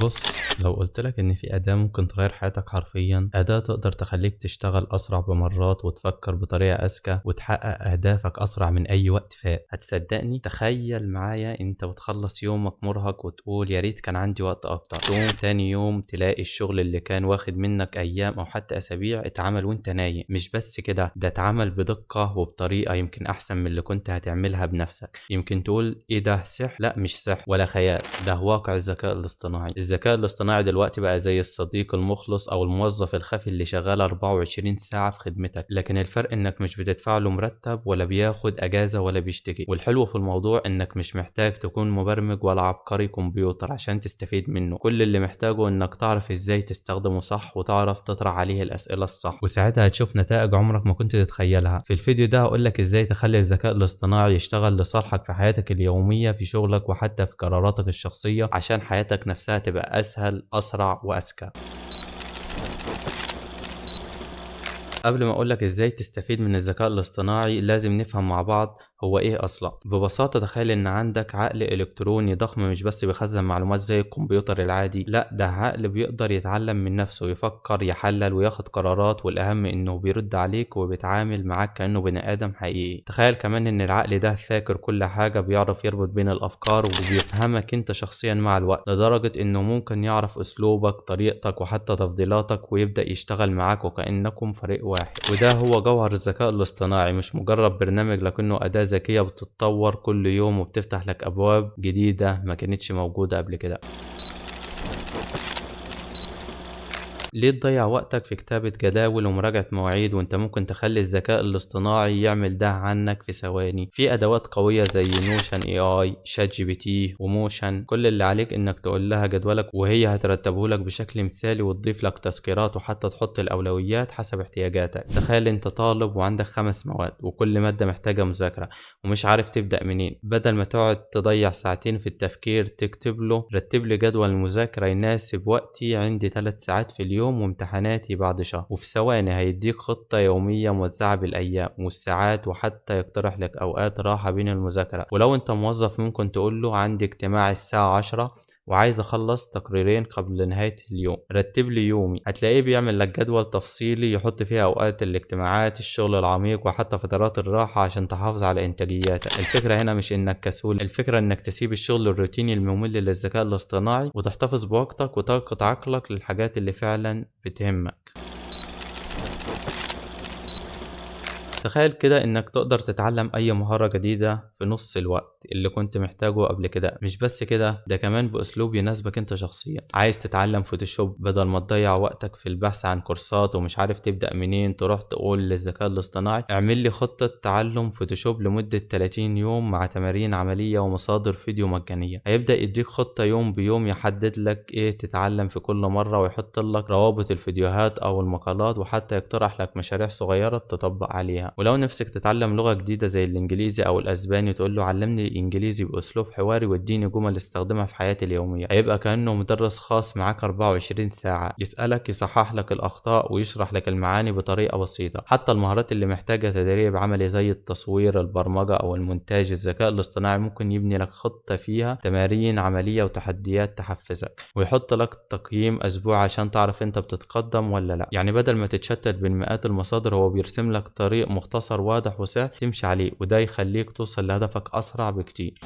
بص، لو قلتلك إن في أداة ممكن تغير حياتك حرفيا، أداة تقدر تخليك تشتغل أسرع بمرات وتفكر بطريقة أذكى وتحقق أهدافك أسرع من أي وقت فات، هتصدقني؟ تخيل معايا أنت بتخلص يومك مرهق وتقول يا ريت كان عندي وقت أكتر، تقوم تاني يوم تلاقي الشغل اللي كان واخد منك أيام أو حتى أسابيع اتعمل وأنت نايم. مش بس كده، ده اتعمل بدقة وبطريقة يمكن أحسن من اللي كنت هتعملها بنفسك. يمكن تقول إيه ده، سحر؟ لا، مش سحر ولا خيال، ده واقع الذكاء الاصطناعي. الذكاء الاصطناعي دلوقتي بقى زي الصديق المخلص او الموظف الخفي اللي شغال 24 ساعة في خدمتك، لكن الفرق انك مش بتدفع له مرتب ولا بياخد اجازة ولا بيشتكي. والحلو في الموضوع انك مش محتاج تكون مبرمج ولا عبقري كمبيوتر عشان تستفيد منه. كل اللي محتاجه انك تعرف ازاي تستخدمه صح وتعرف تطرح عليه الاسئلة الصح، وساعتها هتشوف نتائج عمرك ما كنت تتخيلها. في الفيديو ده هقولك ازاي تخلي الذكاء الاصطناعي يشتغل لصالحك في حياتك اليومية، في شغلك وحتى في قراراتك الشخصية، عشان حياتك نفسها تبقى أسهل أسرع وأذكى. قبل ما أقولك إزاي تستفيد من الذكاء الاصطناعي لازم نفهم مع بعض هو إيه أصلا. ببساطة تخيل إن عندك عقل إلكتروني ضخم مش بس بيخزن معلومات زي الكمبيوتر العادي، لأ، ده عقل بيقدر يتعلم من نفسه، يفكر، يحلل وياخد قرارات، والأهم إنه بيرد عليك وبيتعامل معاك كأنه بني آدم حقيقي. تخيل كمان إن العقل ده فاكر كل حاجة، بيعرف يربط بين الأفكار وبيفهمك أنت شخصيا مع الوقت، لدرجة إنه ممكن يعرف أسلوبك، طريقتك وحتى تفضيلاتك، ويبدأ يشتغل معاك وكأنكم فريق واحد. وده هو جوهر الذكاء الاصطناعي، مش مجرد برنامج لكنه أداة ذكية بتتطور كل يوم وبتفتح لك أبواب جديدة ما كانتش موجودة قبل كده. ليه تضيع وقتك في كتابة جداول ومراجعة مواعيد وانت ممكن تخلي الذكاء الاصطناعي يعمل ده عنك في ثواني؟ في ادوات قوية زي نوشن اي اي، شات جي بي تي، وموشن. كل اللي عليك انك تقول لها جدولك وهي هترتبه لك بشكل مثالي وتضيف لك تذكيرات وحتى تحط الاولويات حسب احتياجاتك. تخيل انت طالب وعندك 5 مواد وكل مادة محتاجة مذاكرة ومش عارف تبدأ منين. بدل ما تقعد تضيع ساعتين في التفكير، تكتب له رتب لي جدول المذاكرة يناسب وقتي، عندي 3 ساعات في اليوم وامتحاناتي بعد شهر، وفي ثواني هيديك خطة يومية موزعة بالأيام والساعات، وحتى يقترح لك أوقات راحة بين المذاكرة. ولو أنت موظف ممكن تقول له عندي اجتماع الساعة 10 وعايز أخلص تقريرين قبل نهاية اليوم، رتب لي يومي. هتلاقيه بيعمل لك جدول تفصيلي يحط فيها أوقات الاجتماعات، الشغل العميق، وحتى فترات الراحة عشان تحافظ على إنتاجياتك. الفكرة هنا مش إنك كسول، الفكرة إنك تسيب الشغل الروتيني الممل للذكاء الاصطناعي وتحتفظ بوقتك وطاقة عقلك للحاجات اللي فعلا بتهمك. تخيل كده انك تقدر تتعلم اي مهارة جديدة في نص الوقت اللي كنت محتاجه قبل كده. مش بس كده، ده كمان باسلوب يناسبك انت شخصيا. عايز تتعلم فوتوشوب؟ بدل ما تضيع وقتك في البحث عن كورسات ومش عارف تبدأ منين، تروح تقول للذكاء الاصطناعي اعمل لي خطة تعلم فوتوشوب لمدة 30 يوم مع تمارين عملية ومصادر فيديو مجانية. هيبدأ يديك خطة يوم بيوم، يحدد لك ايه تتعلم في كل مرة، ويحط لك روابط الفيديوهات او المقالات، وحتى يقترح لك مشاريع صغيرة تطبق عليها. ولو نفسك تتعلم لغة جديدة زي الانجليزي او الاسباني، تقول له علمني الانجليزي باسلوب حواري واديني جمل استخدمها في حياتي اليومية. هيبقى كأنه مدرس خاص معاك 24 ساعة، يسألك، يصحح لك الاخطاء، ويشرح لك المعاني بطريقة بسيطة. حتى المهارات اللي محتاجة تدريب عملي زي التصوير، البرمجة او المونتاج، الذكاء الاصطناعي ممكن يبني لك خطة فيها تمارين عملية وتحديات تحفزك، ويحط لك تقييم اسبوع عشان تعرف انت بتتقدم ولا لا. يعني بدل ما تتشتت بين مئات المصادر، هو بيرسم لك طريق مختصر واضح وسهل تمشي عليه، وده يخليك توصل لهدفك أسرع بكتير.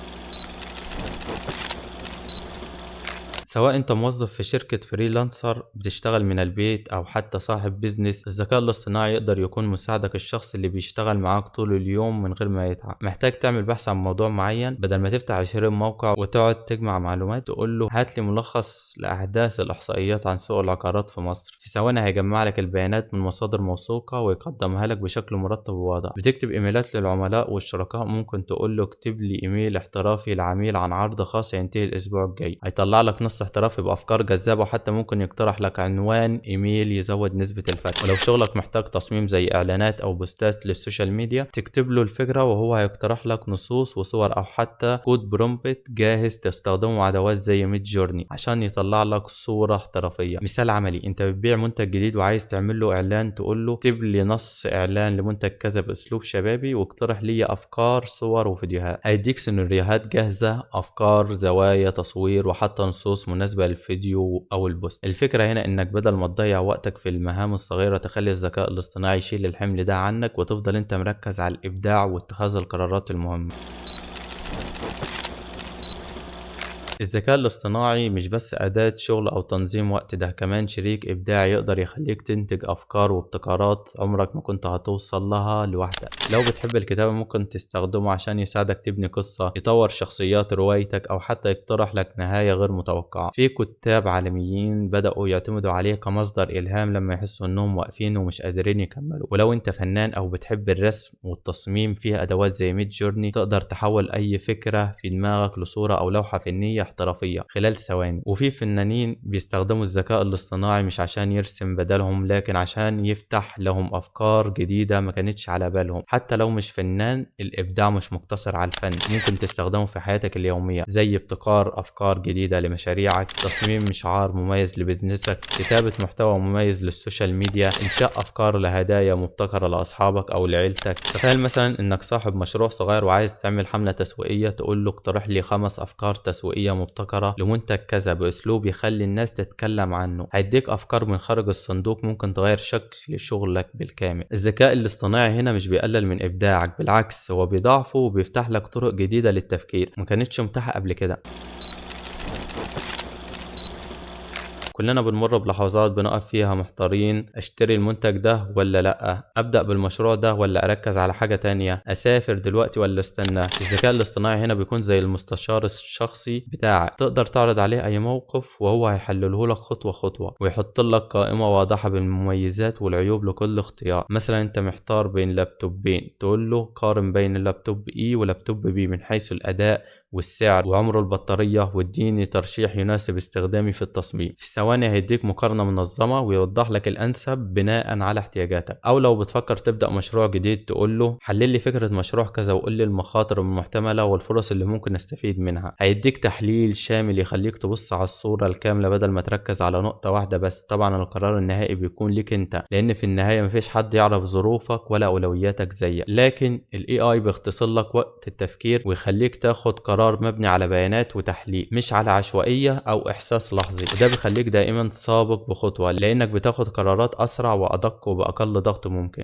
سواء انت موظف في شركة فريلانسر بتشتغل من البيت او حتى صاحب بيزنس، الذكاء الاصطناعي يقدر يكون مساعدك، الشخص اللي بيشتغل معاك طول اليوم من غير ما يتعب. محتاج تعمل بحث عن موضوع معين؟ بدل ما تفتح 20 موقع وتقعد تجمع معلومات، تقول له هات لي ملخص لأحداث الإحصائيات عن سوق العقارات في مصر. في ثواني هيجمع لك البيانات من مصادر موثوقة ويقدمها لك بشكل مرتب وواضح. بتكتب ايميلات للعملاء والشركاء، ممكن تقول له اكتب لي ايميل احترافي لعميل عن عرض خاص ينتهي الاسبوع الجاي. هيطلع لك نص احترافي بافكار جذابه، وحتى ممكن يقترح لك عنوان ايميل يزود نسبه الفتح. ولو شغلك محتاج تصميم زي اعلانات او بوستات للسوشيال ميديا، تكتب له الفكره وهو هيقترح لك نصوص وصور او حتى كود برومبت جاهز تستخدمه مع ادوات زي ميد جورني عشان يطلع لك صوره احترافيه. مثال عملي، انت بتبيع منتج جديد وعايز تعمل له اعلان، تقول له اكتب لي نص اعلان لمنتج كذا باسلوب شبابي واقترح لي افكار صور وفيديوهات. هيديك سيناريوهات جاهزه، افكار، زوايا تصوير، وحتى نصوص مناسبة للفيديو او البوست. الفكرة هنا انك بدل ما تضيع وقتك في المهام الصغيرة تخلي الذكاء الاصطناعي يشيل الحمل ده عنك، وتفضل انت مركز على الابداع واتخاذ القرارات المهمة. الذكاء الاصطناعي مش بس أداة شغل أو تنظيم وقت، ده كمان شريك إبداعي يقدر يخليك تنتج أفكار وابتكارات عمرك ما كنت هتوصل لها لوحدك. لو بتحب الكتابة ممكن تستخدمه عشان يساعدك تبني قصة، يطور شخصيات روايتك، أو حتى يقترح لك نهاية غير متوقعة. في كتاب عالميين بدأوا يعتمدوا عليه كمصدر إلهام لما يحسوا إنهم واقفين ومش قادرين يكملوا. ولو أنت فنان أو بتحب الرسم والتصميم، فيها أدوات زي ميد جورني تقدر تحول أي فكرة في دماغك لصورة أو لوحة فنية احترافية خلال ثواني. وفي فنانين بيستخدموا الذكاء الاصطناعي مش عشان يرسم بدلهم، لكن عشان يفتح لهم أفكار جديدة ما كانتش على بالهم. حتى لو مش فنان، الإبداع مش مقتصر على الفن، ممكن تستخدمه في حياتك اليومية، زي ابتكار أفكار جديدة لمشاريعك، تصميم شعار مميز لبزنسك، كتابة محتوى مميز للسوشيال ميديا، إنشاء أفكار لهدايا مبتكرة لأصحابك أو لعيلتك. تخيل مثلا إنك صاحب مشروع صغير وعايز تعمل حملة تسويقية، تقول له اقترح لي 5 أفكار تسويقية مبتكرة لمنتج كذا بأسلوب يخلي الناس تتكلم عنه. هيديك أفكار من خارج الصندوق ممكن تغير شكل شغلك بالكامل. الذكاء الاصطناعي هنا مش بيقلل من إبداعك، بالعكس هو بيضاعفه وبيفتح لك طرق جديدة للتفكير ما كانتش متاحة قبل كده. كلنا بنمر بلحظات بنقف فيها محتارين، اشتري المنتج ده ولا لأ، ابدأ بالمشروع ده ولا اركز على حاجة تانية، اسافر دلوقتي ولا استنى. الذكاء الاصطناعي هنا بيكون زي المستشار الشخصي بتاعك، تقدر تعرض عليه اي موقف وهو هيحلله لك خطوة خطوة، ويحط لك قائمة واضحة بالمميزات والعيوب لكل اختيار. مثلا انت محتار بين لابتوبين، تقول له قارن بين اللابتوب اي ولابتوب بي من حيث الاداء والسعر وعمر البطارية، واديني ترشيح يناسب استخدامي في التصميم. في ثواني هيديك مقارنة منظمة ويوضح لك الأنسب بناء على احتياجاتك. أو لو بتفكر تبدأ مشروع جديد، تقول له حلل لي فكرة مشروع كذا وقول لي المخاطر المحتملة والفرص اللي ممكن استفيد منها. هيديك تحليل شامل يخليك تبص على الصورة الكاملة بدل ما تركز على نقطة واحدة بس. طبعا القرار النهائي بيكون ليك انت، لأن في النهاية مفيش حد يعرف ظروفك ولا أولوياتك زيك، لكن ال AI بيختصر لك وقت التفكير ويخليك تاخد قرار مبني على بيانات وتحليل، مش على عشوائية أو إحساس لحظي. وده بيخليك دائما سابق بخطوة، لأنك بتاخد قرارات أسرع وأدق وبأقل ضغط ممكن.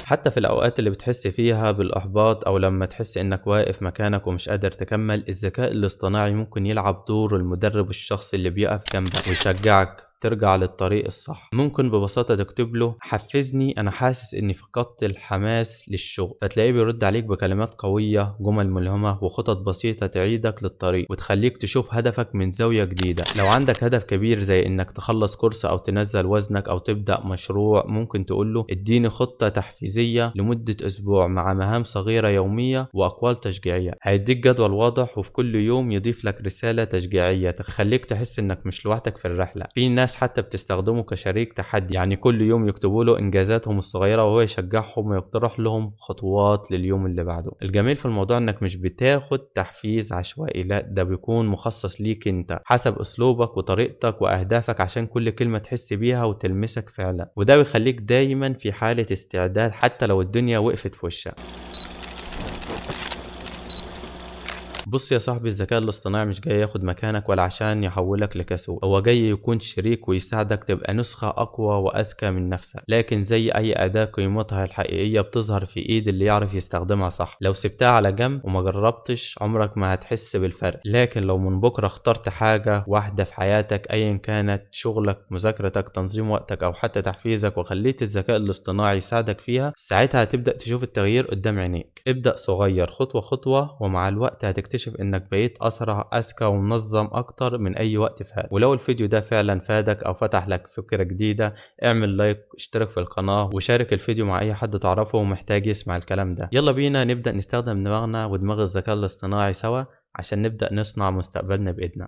حتى في الأوقات اللي بتحس فيها بالإحباط أو لما تحس إنك واقف مكانك ومش قادر تكمل، الذكاء الاصطناعي ممكن يلعب دور المدرب الشخصي اللي بيقف جنبك ويشجعك ترجع للطريق الصح. ممكن ببساطة تكتب له حفزني، أنا حاسس إني فقدت الحماس للشغل، فتلاقيه بيرد عليك بكلمات قوية، جمل ملهمة، وخطط بسيطة تعيدك للطريق وتخليك تشوف هدفك من زاوية جديدة. لو عندك هدف كبير زي إنك تخلص كورس أو تنزل وزنك أو تبدأ مشروع، ممكن تقول له اديني خطة تحفيزية لمدة أسبوع مع مهام صغيرة يومية وأقوال تشجيعية. هيديك جدول واضح، وفي كل يوم يضيف لك رسالة تشجيعية تخليك تحس إنك مش لوحدك في الرحلة. في ناس حتى بتستخدمه كشريك تحدي، يعني كل يوم يكتبوا له انجازاتهم الصغيره وهو يشجعهم ويقترح لهم خطوات لليوم اللي بعده. الجميل في الموضوع انك مش بتاخد تحفيز عشوائي، لا ده بيكون مخصص ليك انت حسب اسلوبك وطريقتك واهدافك، عشان كل كلمه تحس بيها وتلمسك فعلا. وده بيخليك دايما في حاله استعداد حتى لو الدنيا وقفت في وشك. بص يا صاحبي، الذكاء الاصطناعي مش جاي ياخد مكانك ولا عشان يحولك لكسول، هو جاي يكون شريك ويساعدك تبقى نسخة أقوى وأذكى من نفسك. لكن زي أي أداة قيمتها الحقيقية بتظهر في إيد اللي يعرف يستخدمها صح. لو سبتها على جنب وما جربتش عمرك ما هتحس بالفرق، لكن لو من بكرة اخترت حاجة واحدة في حياتك أيا كانت، شغلك، مذاكرتك، تنظيم وقتك، أو حتى تحفيزك، وخليت الذكاء الاصطناعي يساعدك فيها، ساعتها هتبدأ تشوف التغيير قدام عينيك. ابدأ صغير خطوة خطوة، ومع الوقت هتكتشف انك بقيت اسرع، اذكى، ومنظم اكتر من اي وقت فات. ولو الفيديو ده فعلا فادك او فتح لك فكرة جديدة، اعمل لايك، اشترك في القناة، وشارك الفيديو مع اي حد تعرفه ومحتاج يسمع الكلام ده. يلا بينا نبدأ نستخدم دماغنا ودماغ الذكاء الاصطناعي سوا عشان نبدأ نصنع مستقبلنا بإيدنا.